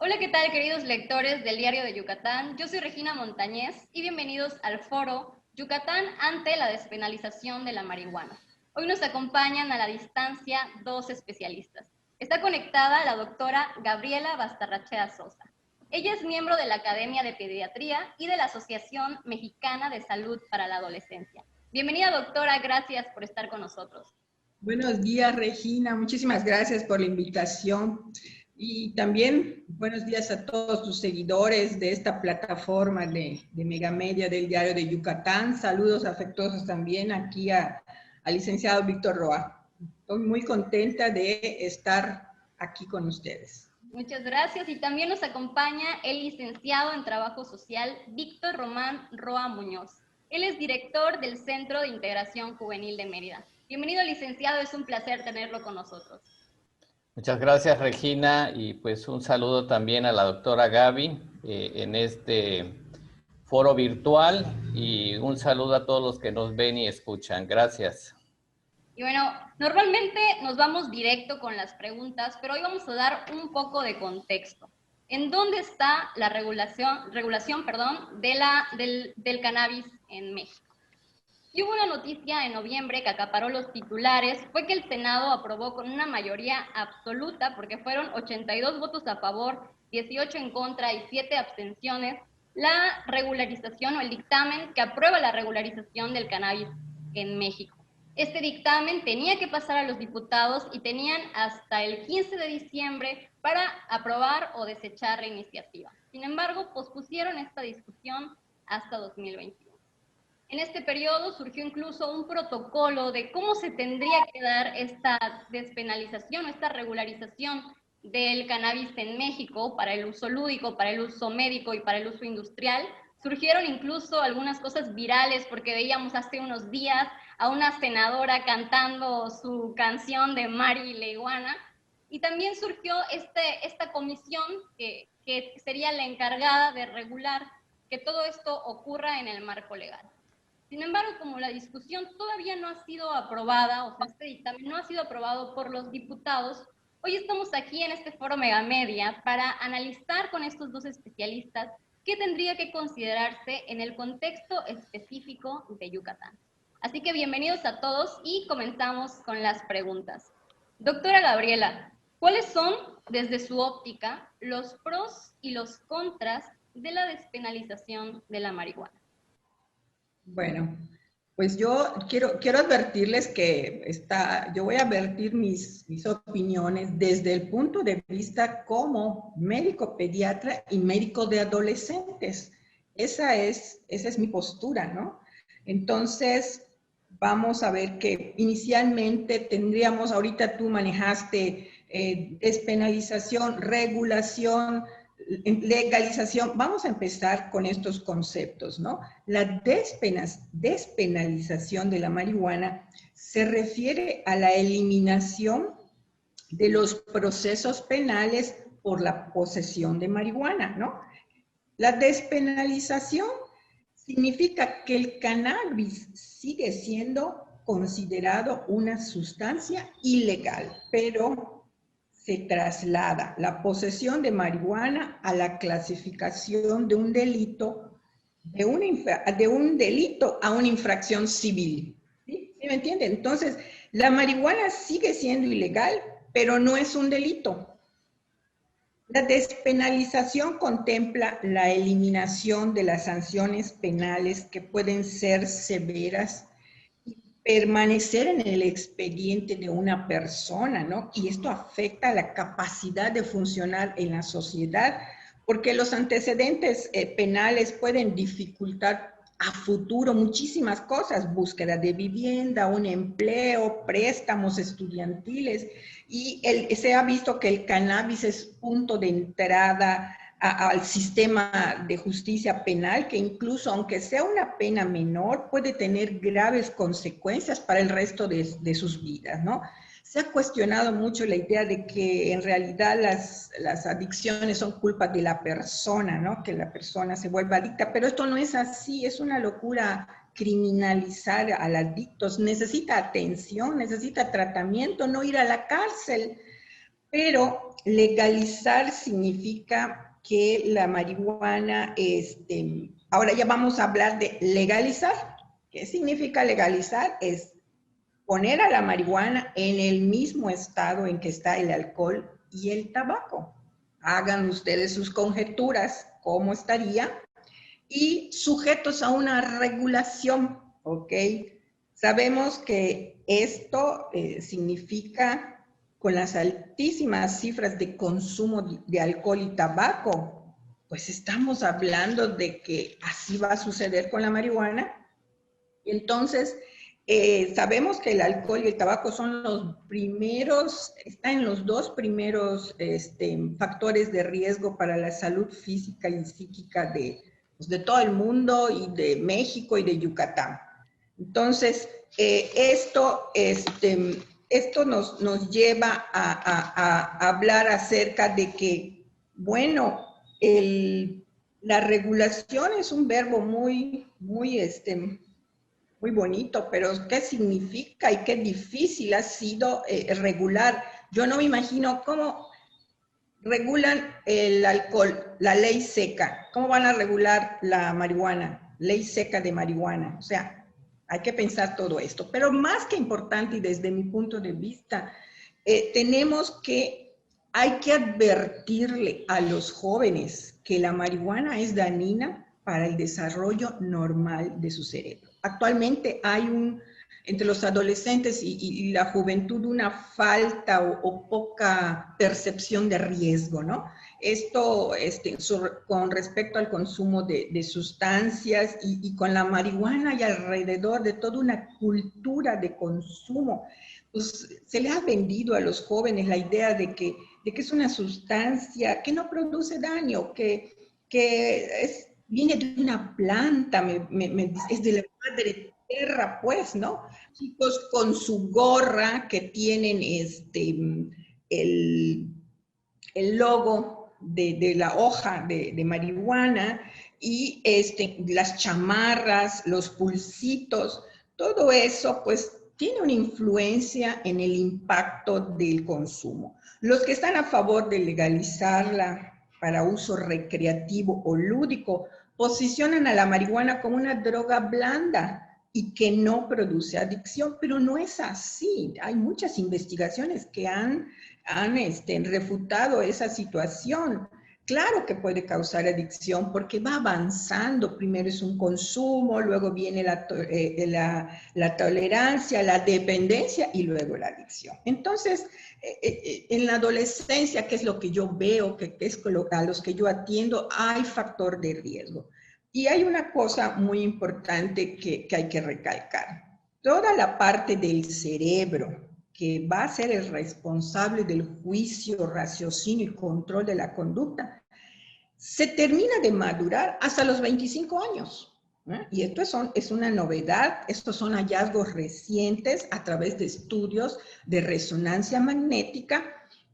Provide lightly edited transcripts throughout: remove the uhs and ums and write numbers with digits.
Hola, ¿qué tal, queridos lectores del Diario de Yucatán? Yo soy Regina Montañez y bienvenidos al foro Yucatán ante la despenalización de la marihuana. Hoy nos acompañan a la distancia dos especialistas. Está conectada la doctora Gabriela Bastarrachea Sosa. Ella es miembro de la Academia de Pediatría y de la Asociación Mexicana de Salud para la Adolescencia. Bienvenida, doctora, gracias por estar con nosotros. Buenos días, Regina. Muchísimas gracias por la invitación. Y también buenos días a todos tus seguidores de esta plataforma de Megamedia del Diario de Yucatán. Saludos afectuosos también aquí al licenciado Víctor Roa. Estoy muy contenta de estar aquí con ustedes. Muchas gracias. Y también nos acompaña el licenciado en Trabajo Social, Víctor Román Roa Muñoz. Él es director del Centro de Integración Juvenil de Mérida. Bienvenido, licenciado. Es un placer tenerlo con nosotros. Muchas gracias, Regina, y pues un saludo también a la doctora Gaby en este foro virtual y un saludo a todos los que nos ven y escuchan. Gracias. Y bueno, normalmente nos vamos directo con las preguntas, pero hoy vamos a dar un poco de contexto. ¿En dónde está la regulación del cannabis en México? Y hubo una noticia en noviembre que acaparó los titulares, fue que el Senado aprobó con una mayoría absoluta, porque fueron 82 votos a favor, 18 en contra y 7 abstenciones, la regularización o el dictamen que aprueba la regularización del cannabis en México. Este dictamen tenía que pasar a los diputados y tenían hasta el 15 de diciembre para aprobar o desechar la iniciativa. Sin embargo, pospusieron esta discusión hasta 2021. En este periodo surgió incluso un protocolo de cómo se tendría que dar esta despenalización o esta regularización del cannabis en México para el uso lúdico, para el uso médico y para el uso industrial. Surgieron incluso algunas cosas virales porque veíamos hace unos días a una senadora cantando su canción de Mari la Iguana, y también surgió esta comisión que sería la encargada de regular que todo esto ocurra en el marco legal. Sin embargo, como la discusión todavía no ha sido aprobada, o sea, este dictamen no ha sido aprobado por los diputados, hoy estamos aquí en este foro Megamedia para analizar con estos dos especialistas qué tendría que considerarse en el contexto específico de Yucatán. Así que bienvenidos a todos y comenzamos con las preguntas. Doctora Gabriela, ¿cuáles son, desde su óptica, los pros y los contras de la despenalización de la marihuana? Bueno, pues yo quiero advertirles que yo voy a advertir mis opiniones desde el punto de vista como médico pediatra y médico de adolescentes. Esa es mi postura, ¿no? Entonces, vamos a ver que inicialmente tendríamos, ahorita tú manejaste despenalización, regulación, legalización. Vamos a empezar con estos conceptos, ¿no? La despenalización de la marihuana se refiere a la eliminación de los procesos penales por la posesión de marihuana, ¿no? La despenalización significa que el cannabis sigue siendo considerado una sustancia ilegal, pero se traslada la posesión de marihuana a la clasificación de un delito, de un delito a una infracción civil. ¿Sí? ¿Sí me entiende? Entonces, la marihuana sigue siendo ilegal, pero no es un delito. La despenalización contempla la eliminación de las sanciones penales que pueden ser severas y permanecer en el expediente de una persona, ¿no? Y esto afecta la capacidad de funcionar en la sociedad, porque los antecedentes penales pueden dificultar a futuro muchísimas cosas: búsqueda de vivienda, un empleo, préstamos estudiantiles, y se ha visto que el cannabis es punto de entrada al sistema de justicia penal, que incluso aunque sea una pena menor, puede tener graves consecuencias para el resto de sus vidas, ¿no? Se ha cuestionado mucho la idea de que en realidad las adicciones son culpa de la persona, ¿no? Que la persona se vuelva adicta, pero esto no es así, es una locura criminalizar al adicto. Necesita atención, necesita tratamiento, no ir a la cárcel. Pero legalizar significa que la marihuana, ahora ya vamos a hablar de legalizar. ¿Qué significa legalizar? Es poner a la marihuana en el mismo estado en que está el alcohol y el tabaco. Hagan ustedes sus conjeturas, cómo estaría, y sujetos a una regulación, ¿ok? Sabemos que esto significa, con las altísimas cifras de consumo de alcohol y tabaco, pues estamos hablando de que así va a suceder con la marihuana. Entonces, sabemos que el alcohol y el tabaco son los primeros, están en los dos primeros factores de riesgo para la salud física y psíquica de todo el mundo y de México y de Yucatán. Entonces, esto nos lleva a hablar acerca de que, bueno, la regulación es un verbo muy bonito, pero ¿qué significa y qué difícil ha sido regular? Yo no me imagino cómo regulan el alcohol, la ley seca. ¿Cómo van a regular la marihuana? Ley seca de marihuana. O sea, hay que pensar todo esto. Pero más que importante, y desde mi punto de vista, hay que advertirle a los jóvenes que la marihuana es dañina para el desarrollo normal de su cerebro. Actualmente hay entre los adolescentes y la juventud una falta o poca percepción de riesgo, ¿no? Esto con respecto al consumo de sustancias y con la marihuana y alrededor de toda una cultura de consumo, pues se le ha vendido a los jóvenes la idea de que es una sustancia que no produce daño, que viene de una planta, es de la madre tierra, pues, ¿no? Chicos con su gorra que tienen el logo de la hoja de marihuana y las chamarras, los pulsitos, todo eso, pues, tiene una influencia en el impacto del consumo. Los que están a favor de legalizarla para uso recreativo o lúdico posicionan a la marihuana como una droga blanda y que no produce adicción, pero no es así. Hay muchas investigaciones que han refutado esa situación. Claro que puede causar adicción porque va avanzando. Primero es un consumo, luego viene la tolerancia, la dependencia y luego la adicción. Entonces, en la adolescencia, que es lo que yo veo, que es a los que yo atiendo, hay factor de riesgo. Y hay una cosa muy importante que hay que recalcar. Toda la parte del cerebro que va a ser el responsable del juicio, raciocinio y control de la conducta, se termina de madurar hasta los 25 años. Y esto es una novedad, estos son hallazgos recientes a través de estudios de resonancia magnética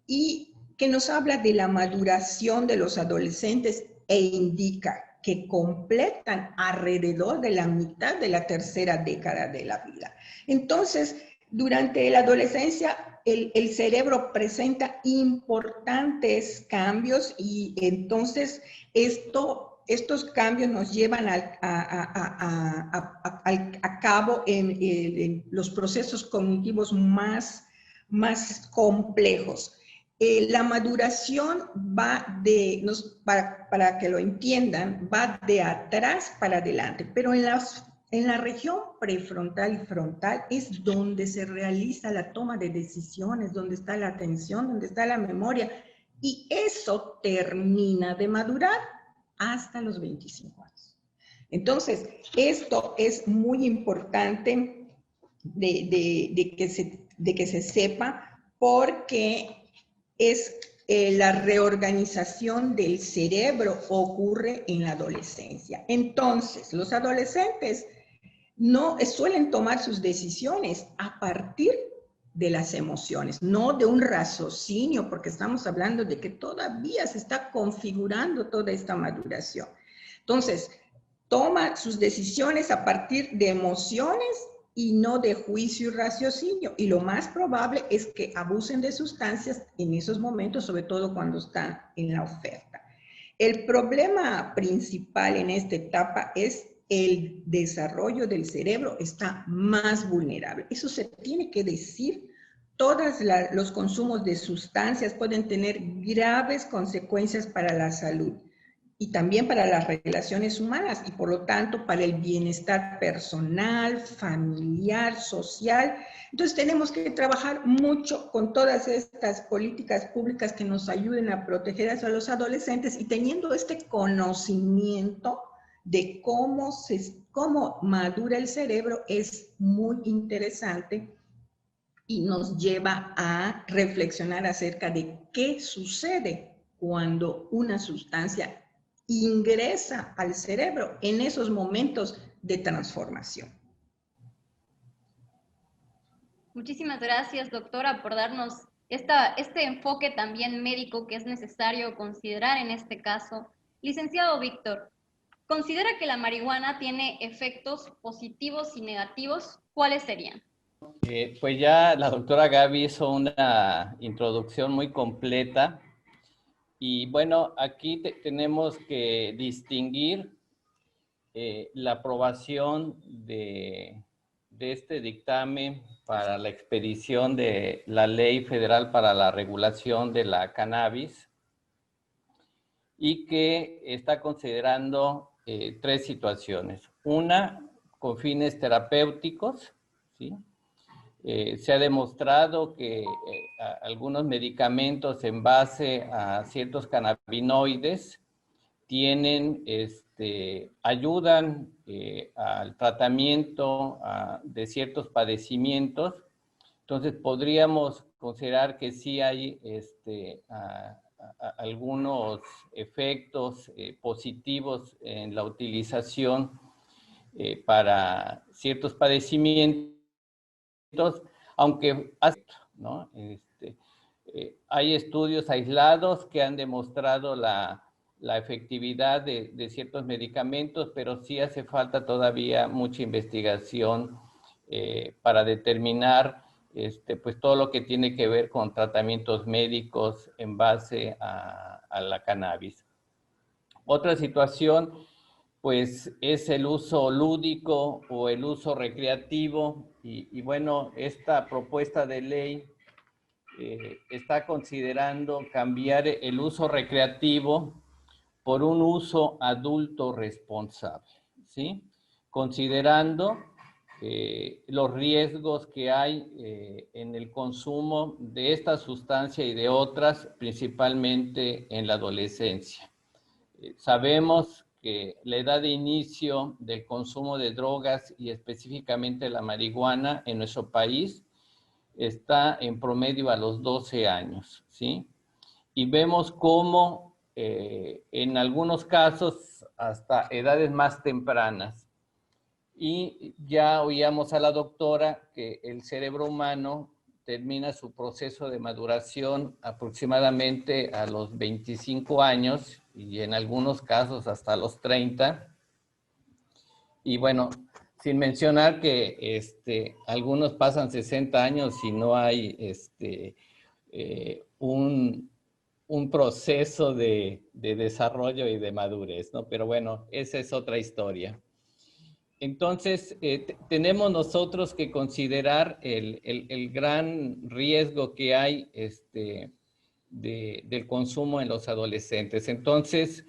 y que nos habla de la maduración de los adolescentes e indica que completan alrededor de la mitad de la tercera década de la vida. Entonces, durante la adolescencia, el cerebro presenta importantes cambios y entonces estos cambios nos llevan a cabo en los procesos cognitivos más complejos. La maduración va para que lo entiendan, va de atrás para adelante, pero en la región prefrontal y frontal es donde se realiza la toma de decisiones, donde está la atención, donde está la memoria, y eso termina de madurar hasta los 25 años. Entonces, esto es muy importante de que se sepa porque la reorganización del cerebro ocurre en la adolescencia. Entonces, los adolescentes no suelen tomar sus decisiones a partir de las emociones, no de un raciocinio, porque estamos hablando de que todavía se está configurando toda esta maduración. Entonces, toma sus decisiones a partir de emociones y no de juicio y raciocinio. Y lo más probable es que abusen de sustancias en esos momentos, sobre todo cuando están en la oferta. El problema principal en esta etapa es el desarrollo del cerebro está más vulnerable. Eso se tiene que decir. Todos los consumos de sustancias pueden tener graves consecuencias para la salud y también para las relaciones humanas y por lo tanto para el bienestar personal, familiar, social. Entonces tenemos que trabajar mucho con todas estas políticas públicas que nos ayuden a proteger a los adolescentes y teniendo este conocimiento de cómo madura el cerebro es muy interesante y nos lleva a reflexionar acerca de qué sucede cuando una sustancia ingresa al cerebro en esos momentos de transformación. Muchísimas gracias, doctora, por darnos este enfoque también médico que es necesario considerar en este caso. Licenciado Víctor, ¿considera que la marihuana tiene efectos positivos y negativos? ¿Cuáles serían? Pues ya la doctora Gaby hizo una introducción muy completa y bueno, aquí tenemos que distinguir la aprobación de este dictamen para la expedición de la Ley Federal para la Regulación de la Cannabis y que está considerando tres situaciones. Una, con fines terapéuticos, ¿sí? Se ha demostrado que algunos medicamentos en base a ciertos cannabinoides ayudan al tratamiento de ciertos padecimientos. Entonces, podríamos considerar que sí hay algunos efectos positivos en la utilización para ciertos padecimientos, aunque ¿no? Hay estudios aislados que han demostrado la efectividad de ciertos medicamentos, pero sí hace falta todavía mucha investigación para determinar pues todo lo que tiene que ver con tratamientos médicos en base a la cannabis. Otra situación pues es el uso lúdico o el uso recreativo y bueno, esta propuesta de ley está considerando cambiar el uso recreativo por un uso adulto responsable, ¿sí? Considerando los riesgos que hay en el consumo de esta sustancia y de otras, principalmente en la adolescencia. Sabemos que la edad de inicio del consumo de drogas y específicamente la marihuana en nuestro país está en promedio a los 12 años, ¿sí? Y vemos cómo en algunos casos hasta edades más tempranas. Y ya oíamos a la doctora que el cerebro humano termina su proceso de maduración aproximadamente a los 25 años y en algunos casos hasta los 30. Y bueno, sin mencionar que algunos pasan 60 años y no hay un proceso de desarrollo y de madurez, ¿no? Pero bueno, esa es otra historia. Entonces, tenemos nosotros que considerar el gran riesgo que hay del consumo en los adolescentes. Entonces,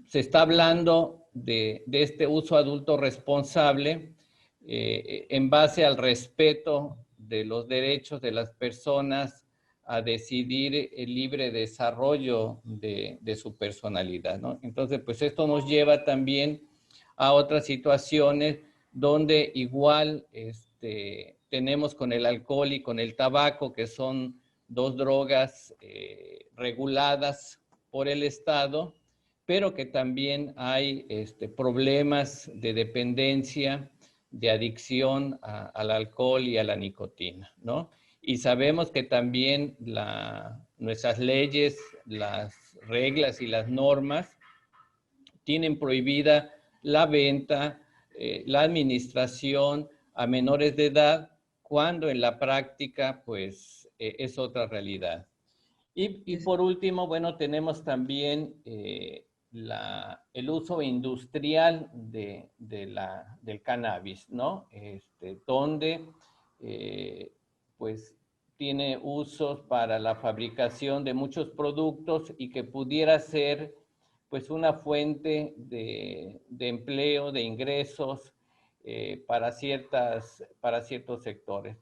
se está hablando de este uso adulto responsable en base al respeto de los derechos de las personas a decidir el libre desarrollo de su personalidad, ¿no? Entonces, pues esto nos lleva también a otras situaciones donde igual tenemos con el alcohol y con el tabaco, que son dos drogas reguladas por el Estado, pero que también hay problemas de dependencia, de adicción al alcohol y a la nicotina, ¿no? Y sabemos que también nuestras leyes, las reglas y las normas tienen prohibida la venta, la administración, a menores de edad, cuando en la práctica, pues, es otra realidad. Y por último, bueno, tenemos también el uso industrial del cannabis, ¿no? Donde, pues, tiene usos para la fabricación de muchos productos y que pudiera ser, pues, una fuente de empleo, de ingresos para ciertos sectores.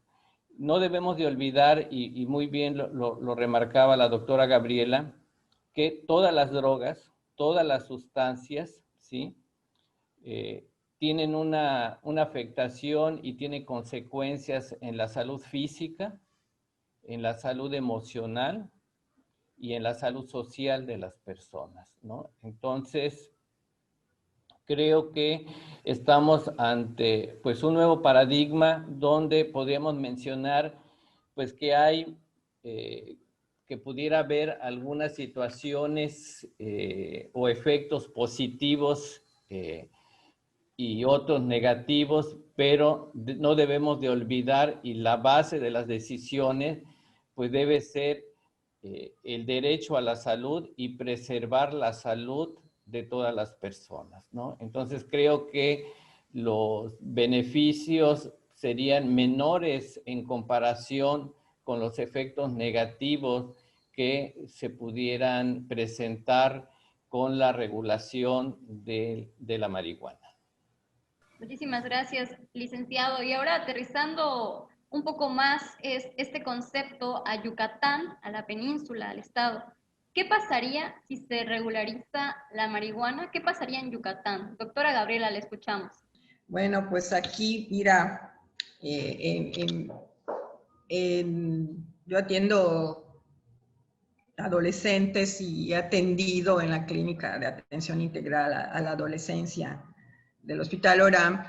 No debemos de olvidar, y muy bien lo remarcaba la doctora Gabriela, que todas las drogas, todas las sustancias, ¿sí? Tienen una afectación y tienen consecuencias en la salud física, en la salud emocional y en la salud social de las personas, ¿no? Entonces, creo que estamos ante, pues, un nuevo paradigma donde podríamos mencionar, pues, que hay, que pudiera haber algunas situaciones o efectos positivos y otros negativos, pero no debemos de olvidar, y la base de las decisiones, pues, debe ser el derecho a la salud y preservar la salud de todas las personas, ¿no? Entonces creo que los beneficios serían menores en comparación con los efectos negativos que se pudieran presentar con la regulación de la marihuana. Muchísimas gracias, licenciado. Y ahora aterrizando un poco más este concepto a Yucatán, a la península, al estado. ¿Qué pasaría si se regulariza la marihuana? ¿Qué pasaría en Yucatán? Doctora Gabriela, le escuchamos. Bueno, pues aquí, mira, yo atiendo adolescentes y he atendido en la clínica de atención integral a la adolescencia del Hospital Oram,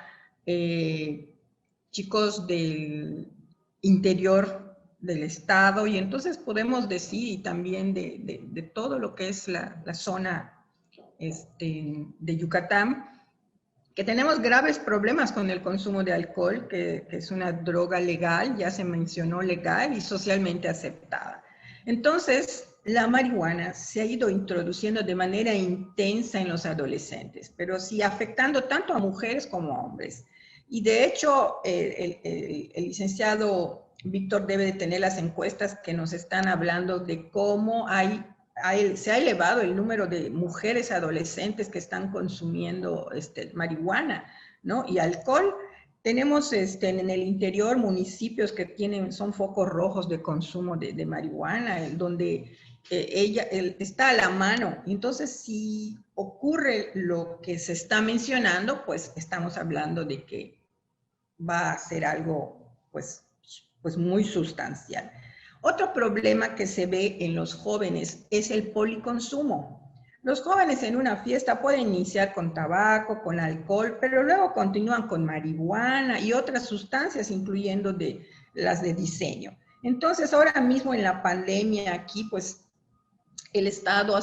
chicos del interior del estado, y entonces podemos decir, y también de todo lo que es la zona de Yucatán, que tenemos graves problemas con el consumo de alcohol, que es una droga legal, ya se mencionó, legal y socialmente aceptada. Entonces, la marihuana se ha ido introduciendo de manera intensa en los adolescentes, pero sí afectando tanto a mujeres como a hombres. Y de hecho, el licenciado Víctor debe de tener las encuestas que nos están hablando de cómo se ha elevado el número de mujeres adolescentes que están consumiendo marihuana, ¿no? Y alcohol. Tenemos en el interior municipios que son focos rojos de consumo de marihuana, donde está a la mano. Entonces, si ocurre lo que se está mencionando, pues estamos hablando de que va a ser algo pues muy sustancial. Otro problema que se ve en los jóvenes es el policonsumo. Los jóvenes en una fiesta pueden iniciar con tabaco, con alcohol, pero luego continúan con marihuana y otras sustancias, incluyendo las de diseño. Entonces, ahora mismo en la pandemia aquí, pues, el Estado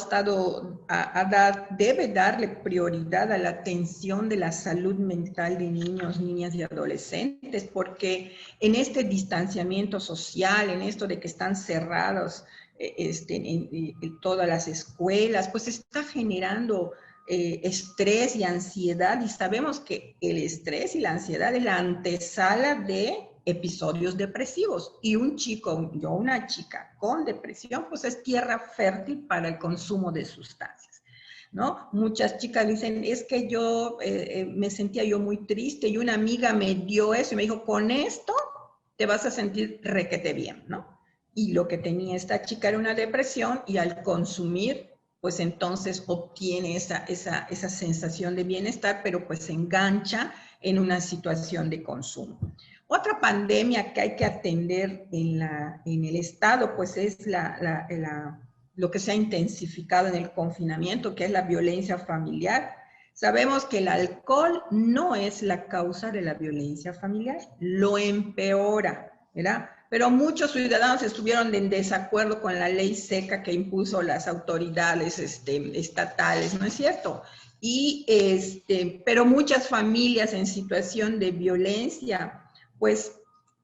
debe darle prioridad a la atención de la salud mental de niños, niñas y adolescentes, porque en este distanciamiento social, en esto de que están cerrados en todas las escuelas, pues está generando estrés y ansiedad, y sabemos que el estrés y la ansiedad es la antesala de episodios depresivos, y un chico o una chica con depresión pues es tierra fértil para el consumo de sustancias, ¿no? Muchas chicas dicen, es que yo me sentía yo muy triste y una amiga me dio eso y me dijo, con esto te vas a sentir requete bien, ¿no? Y lo que tenía esta chica era una depresión, y al consumir pues entonces obtiene esa sensación de bienestar, pero pues se engancha en una situación de consumo. Otra pandemia que hay que atender en el Estado, pues es lo que se ha intensificado en el confinamiento, que es la violencia familiar. Sabemos que el alcohol no es la causa de la violencia familiar, lo empeora, ¿verdad? Pero muchos ciudadanos estuvieron en desacuerdo con la ley seca que impuso las autoridades estatales, ¿no es cierto? Pero muchas familias en situación de violencia pues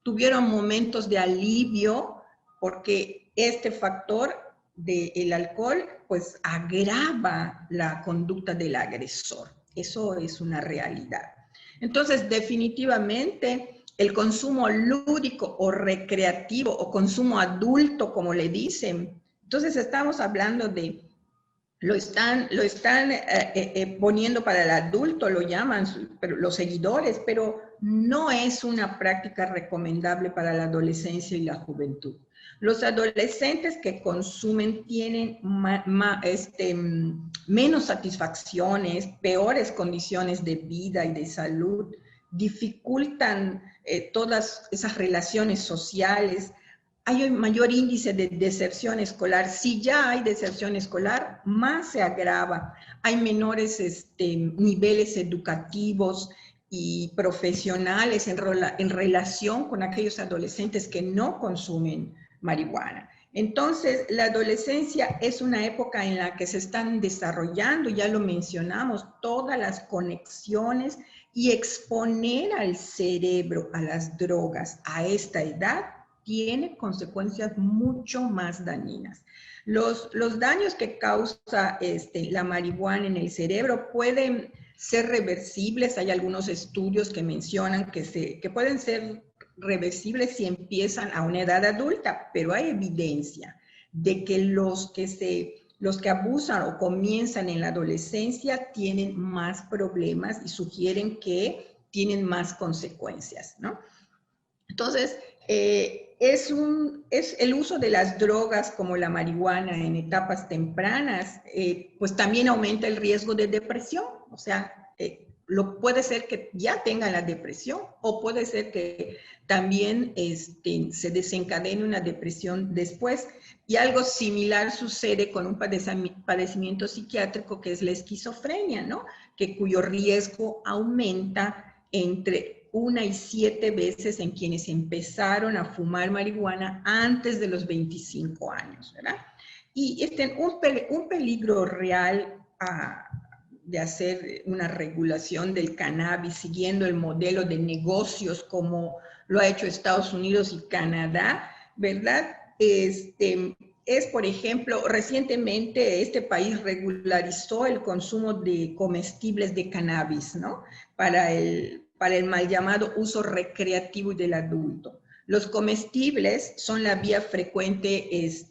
tuvieron momentos de alivio porque este factor del alcohol pues agrava la conducta del agresor. Eso es una realidad. Entonces, definitivamente, el consumo lúdico o recreativo o consumo adulto, como le dicen, entonces estamos hablando de, lo están poniendo para el adulto, lo llaman los seguidores, pero no es una práctica recomendable para la adolescencia y la juventud. Los adolescentes que consumen tienen menos satisfacciones, peores condiciones de vida y de salud, dificultan todas esas relaciones sociales. Hay un mayor índice de deserción escolar. Si ya hay deserción escolar, más se agrava. Hay menores niveles educativos y profesionales en relación con aquellos adolescentes que no consumen marihuana. Entonces, la adolescencia es una época en la que se están desarrollando, ya lo mencionamos, todas las conexiones, y exponer al cerebro a las drogas a esta edad tiene consecuencias mucho más dañinas. Los daños que causa la marihuana en el cerebro pueden ser reversibles. Hay algunos estudios que mencionan que pueden ser reversibles si empiezan a una edad adulta, pero hay evidencia de que los que abusan o comienzan en la adolescencia tienen más problemas y sugieren que tienen más consecuencias, ¿no? Entonces, es el uso de las drogas como la marihuana en etapas tempranas, pues también aumenta el riesgo de depresión. O sea, puede ser que ya tengan la depresión o puede ser que también se desencadene una depresión después. Y algo similar sucede con un padecimiento psiquiátrico que es la esquizofrenia, ¿no? Cuyo riesgo aumenta entre 1 y 7 veces en quienes empezaron a fumar marihuana antes de los 25 años, ¿verdad? Y un peligro real de hacer una regulación del cannabis siguiendo el modelo de negocios como lo ha hecho Estados Unidos y Canadá, ¿verdad? Es, por ejemplo, recientemente este país regularizó el consumo de comestibles de cannabis, ¿no? Para el mal llamado uso recreativo y del adulto. Los comestibles son la vía frecuente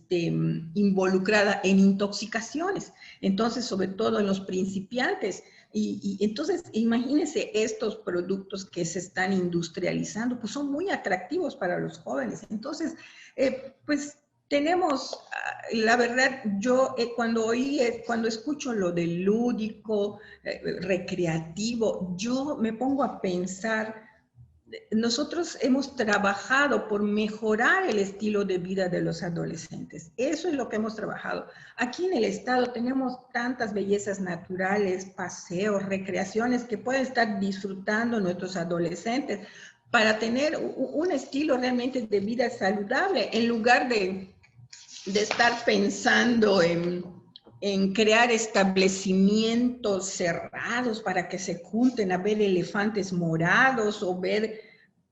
involucrada en intoxicaciones, entonces sobre todo en los principiantes. Y entonces imagínense estos productos que se están industrializando, pues son muy atractivos para los jóvenes. Entonces, pues tenemos, la verdad, yo cuando escucho lo del lúdico, recreativo, yo me pongo a pensar, nosotros hemos trabajado por mejorar el estilo de vida de los adolescentes. Eso es lo que hemos trabajado. Aquí en el estado tenemos tantas bellezas naturales, paseos, recreaciones que pueden estar disfrutando nuestros adolescentes para tener un estilo realmente de vida saludable, en lugar de estar pensando en crear establecimientos cerrados para que se junten a ver elefantes morados o ver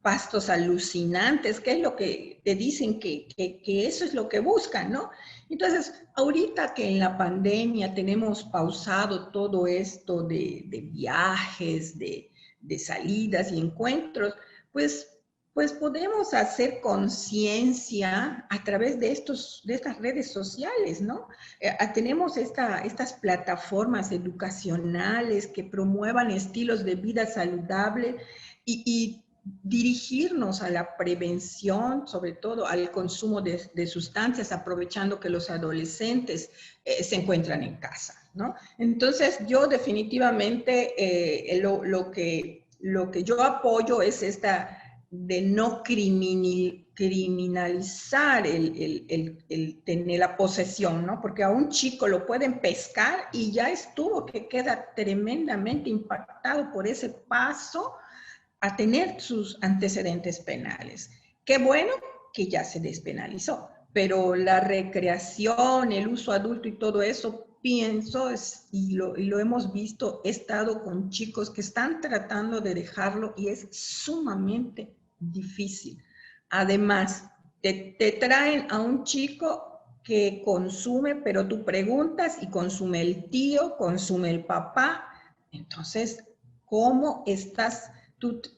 pastos alucinantes, que es lo que te dicen que eso es lo que buscan, ¿no? Entonces, ahorita que en la pandemia tenemos pausado todo esto de viajes, de salidas y encuentros, pues podemos hacer conciencia a través de estas redes sociales, ¿no? Tenemos estas plataformas educacionales que promuevan estilos de vida saludable y dirigirnos a la prevención, sobre todo al consumo de sustancias, aprovechando que los adolescentes se encuentran en casa, ¿no? Entonces, yo definitivamente lo que yo apoyo es esta de no criminalizar el tener la posesión, ¿no? Porque a un chico lo pueden pescar y ya estuvo, que queda tremendamente impactado por ese paso a tener sus antecedentes penales. Qué bueno que ya se despenalizó, pero la recreación, el uso adulto y todo eso, pienso, y lo hemos visto, he estado con chicos que están tratando de dejarlo y es sumamente difícil. Además, te traen a un chico que consume, pero tú preguntas y consume el tío, consume el papá. Entonces, ¿cómo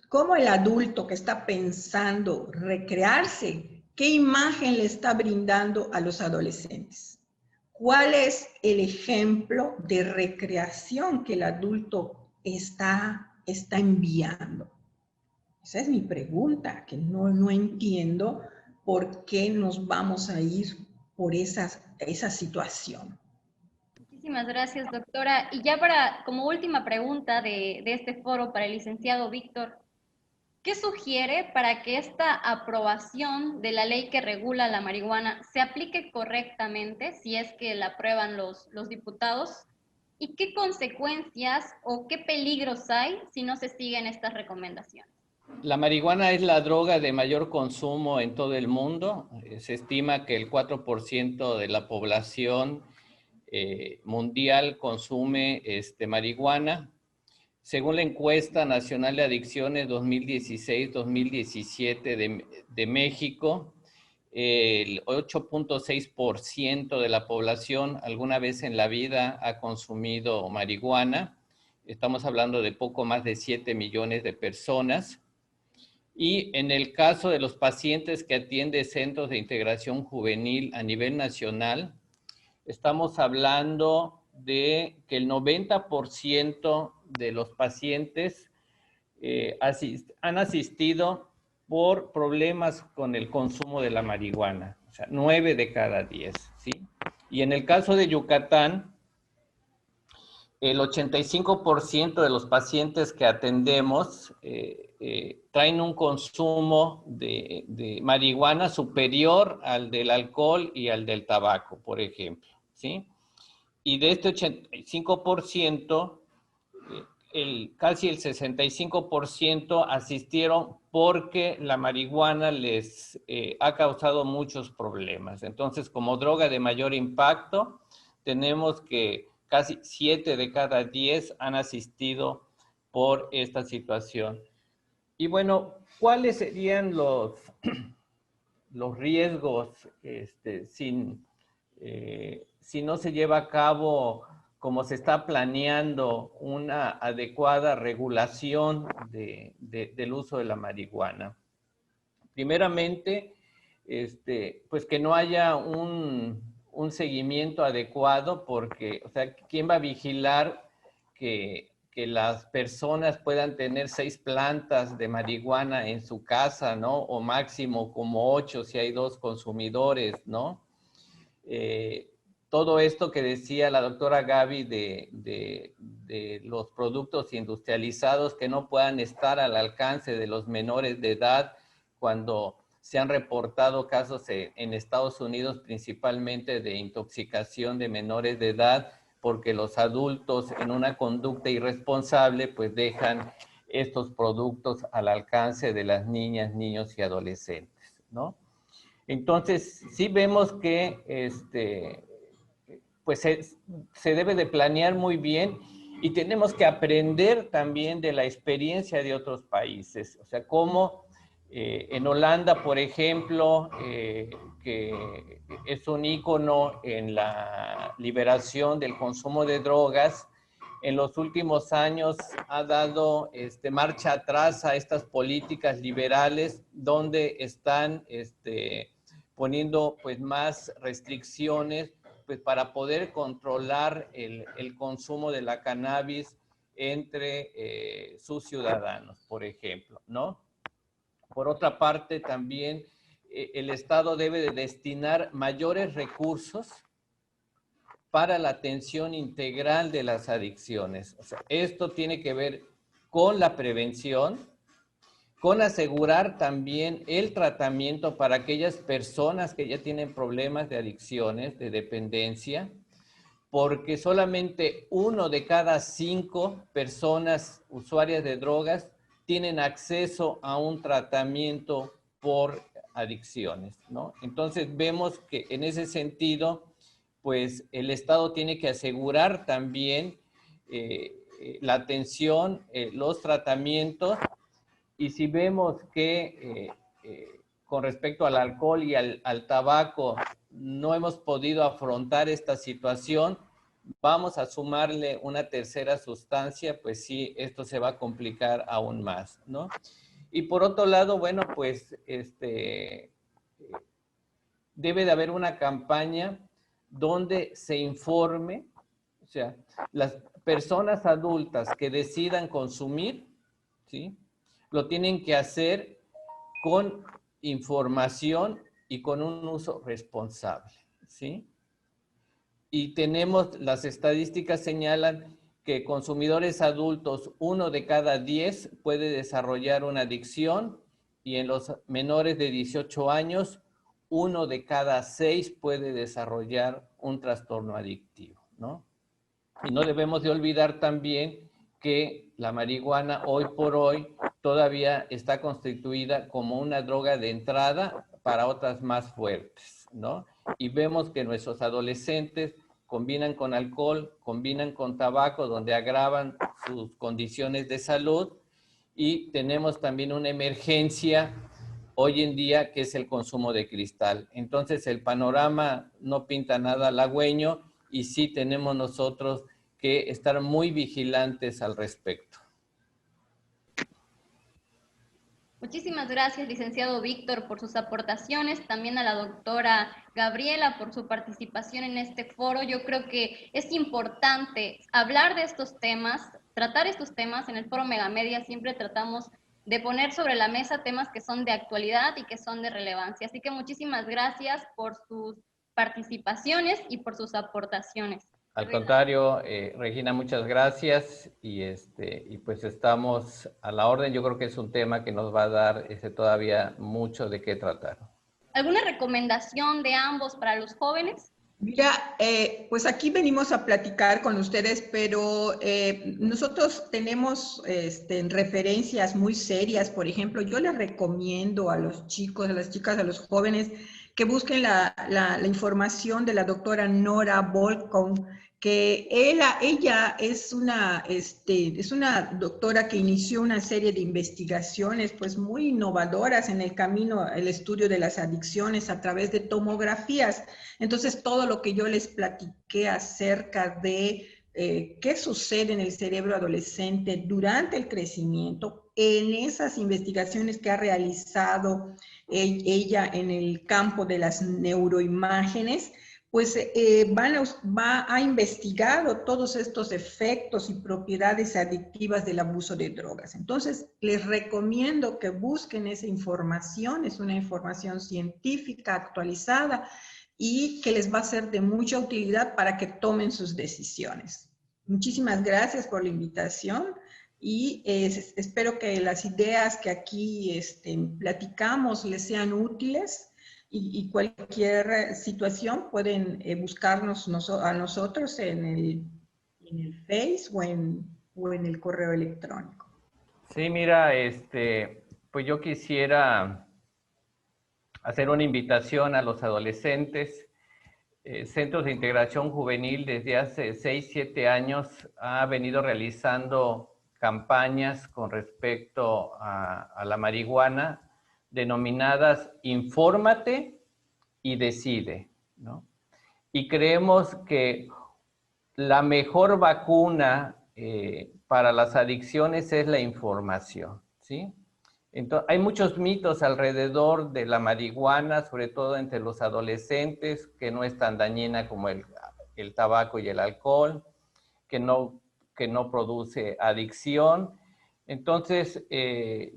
cómo el adulto que está pensando recrearse, qué imagen le está brindando a los adolescentes? ¿Cuál es el ejemplo de recreación que el adulto está enviando? Esa es mi pregunta, que no entiendo por qué nos vamos a ir por esa situación. Muchísimas gracias, doctora. Y ya como última pregunta de este foro para el licenciado Víctor, ¿qué sugiere para que esta aprobación de la ley que regula la marihuana se aplique correctamente, si es que la aprueban los diputados? ¿Y qué consecuencias o qué peligros hay si no se siguen estas recomendaciones? La marihuana es la droga de mayor consumo en todo el mundo. Se estima que el 4% de la población mundial consume marihuana. Según la encuesta nacional de adicciones 2016-2017 de México, el 8.6% de la población alguna vez en la vida ha consumido marihuana. Estamos hablando de poco más de 7 millones de personas. Y en el caso de los pacientes que atiende centros de integración juvenil a nivel nacional, estamos hablando de que el 90% de los pacientes han asistido por problemas con el consumo de la marihuana, o sea, 9 de cada 10, ¿sí? Y en el caso de Yucatán, el 85% de los pacientes que atendemos traen un consumo de marihuana superior al del alcohol y al del tabaco, por ejemplo, ¿sí? Y de este 85%, casi el 65% asistieron porque la marihuana les ha causado muchos problemas. Entonces, como droga de mayor impacto, tenemos que casi 7 de cada 10 han asistido por esta situación. Y bueno, ¿cuáles serían los riesgos si no se lleva a cabo como se está planeando una adecuada regulación del uso de la marihuana? Primeramente, pues que no haya un seguimiento adecuado, porque, o sea, ¿quién va a vigilar que las personas puedan tener 6 plantas de marihuana en su casa, ¿no? O máximo como 8 si hay 2 consumidores, ¿no? Todo esto que decía la doctora Gaby de los productos industrializados que no puedan estar al alcance de los menores de edad, cuando se han reportado casos en Estados Unidos principalmente de intoxicación de menores de edad, porque los adultos en una conducta irresponsable pues dejan estos productos al alcance de las niñas, niños y adolescentes, ¿no? Entonces, sí vemos que pues se debe de planear muy bien y tenemos que aprender también de la experiencia de otros países. O sea, como en Holanda, por ejemplo, que es un ícono en la liberación del consumo de drogas, en los últimos años ha dado marcha atrás a estas políticas liberales donde están poniendo pues más restricciones pues para poder controlar el consumo de la cannabis entre sus ciudadanos, por ejemplo, ¿no? Por otra parte, también el Estado debe de destinar mayores recursos para la atención integral de las adicciones. O sea, esto tiene que ver con la prevención, con asegurar también el tratamiento para aquellas personas que ya tienen problemas de adicciones, de dependencia, porque solamente 1 de cada 5 personas usuarias de drogas tienen acceso a un tratamiento por adicciones, ¿no? Entonces vemos que en ese sentido, pues el Estado tiene que asegurar también la atención, los tratamientos Y si vemos que con respecto al alcohol y al tabaco no hemos podido afrontar esta situación, vamos a sumarle una tercera sustancia, pues sí, esto se va a complicar aún más, ¿no? Y por otro lado, bueno, pues debe de haber una campaña donde se informe, o sea, las personas adultas que decidan consumir, ¿sí?, lo tienen que hacer con información y con un uso responsable, ¿sí? Y tenemos, las estadísticas señalan que consumidores adultos, 1 de cada 10 puede desarrollar una adicción, y en los menores de 18 años, 1 de cada 6 puede desarrollar un trastorno adictivo, ¿no? Y no debemos de olvidar también que la marihuana hoy por hoy todavía está constituida como una droga de entrada para otras más fuertes, ¿no? Y vemos que nuestros adolescentes combinan con alcohol, combinan con tabaco, donde agravan sus condiciones de salud, y tenemos también una emergencia hoy en día que es el consumo de cristal. Entonces el panorama no pinta nada halagüeño, y sí tenemos nosotros que estar muy vigilantes al respecto. Muchísimas gracias, licenciado Víctor, por sus aportaciones, también a la doctora Gabriela por su participación en este foro. Yo creo que es importante hablar de estos temas, tratar estos temas. En el foro Megamedia siempre tratamos de poner sobre la mesa temas que son de actualidad y que son de relevancia. Así que muchísimas gracias por sus participaciones y por sus aportaciones. Al contrario, Regina, muchas gracias, y pues estamos a la orden. Yo creo que es un tema que nos va a dar todavía mucho de qué tratar. ¿Alguna recomendación de ambos para los jóvenes? Mira, pues aquí venimos a platicar con ustedes, pero nosotros tenemos referencias muy serias. Por ejemplo, yo les recomiendo a los chicos, a las chicas, a los jóvenes que busquen la información de la doctora Nora Volkow, que ella es una doctora que inició una serie de investigaciones pues muy innovadoras en el camino, el estudio de las adicciones a través de tomografías. Entonces, todo lo que yo les platiqué acerca de qué sucede en el cerebro adolescente durante el crecimiento, en esas investigaciones que ha realizado ella en el campo de las neuroimágenes, pues ha investigado todos estos efectos y propiedades adictivas del abuso de drogas. Entonces, les recomiendo que busquen esa información, es una información científica actualizada y que les va a ser de mucha utilidad para que tomen sus decisiones. Muchísimas gracias por la invitación, y espero que las ideas que aquí platicamos les sean útiles. Y cualquier situación pueden buscarnos a nosotros en el Face o en el correo electrónico. Sí, mira, pues yo quisiera hacer una invitación a los adolescentes. Centros de Integración Juvenil desde hace 6, 7 años ha venido realizando campañas con respecto a la marihuana, denominadas Infórmate y Decide, ¿no? Y creemos que la mejor vacuna para las adicciones es la información, ¿sí? Entonces, hay muchos mitos alrededor de la marihuana, sobre todo entre los adolescentes, que no es tan dañina como el tabaco y el alcohol, que no produce adicción. Entonces,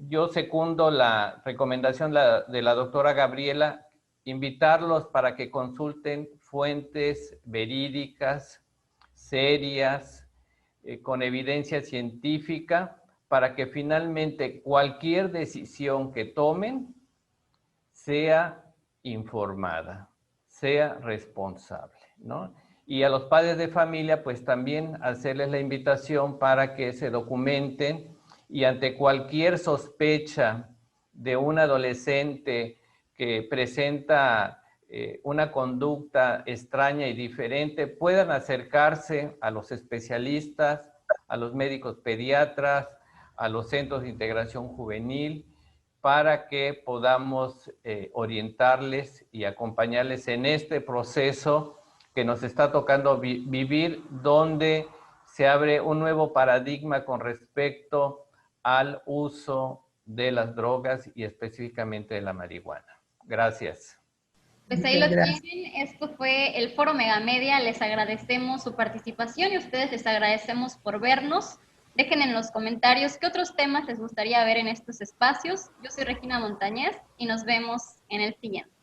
yo secundo la recomendación de la doctora Gabriela, invitarlos para que consulten fuentes verídicas, serias, con evidencia científica, para que finalmente cualquier decisión que tomen sea informada, sea responsable, ¿no? Y a los padres de familia, pues también hacerles la invitación para que se documenten, y ante cualquier sospecha de un adolescente que presenta una conducta extraña y diferente, puedan acercarse a los especialistas, a los médicos pediatras, a los centros de integración juvenil para que podamos orientarles y acompañarles en este proceso que nos está tocando vivir, donde se abre un nuevo paradigma con respecto al uso de las drogas y específicamente de la marihuana. Gracias. Pues ahí lo tienen, esto fue el Foro Megamedia, les agradecemos su participación y a ustedes les agradecemos por vernos. Dejen en los comentarios qué otros temas les gustaría ver en estos espacios. Yo soy Regina Montañez y nos vemos en el siguiente.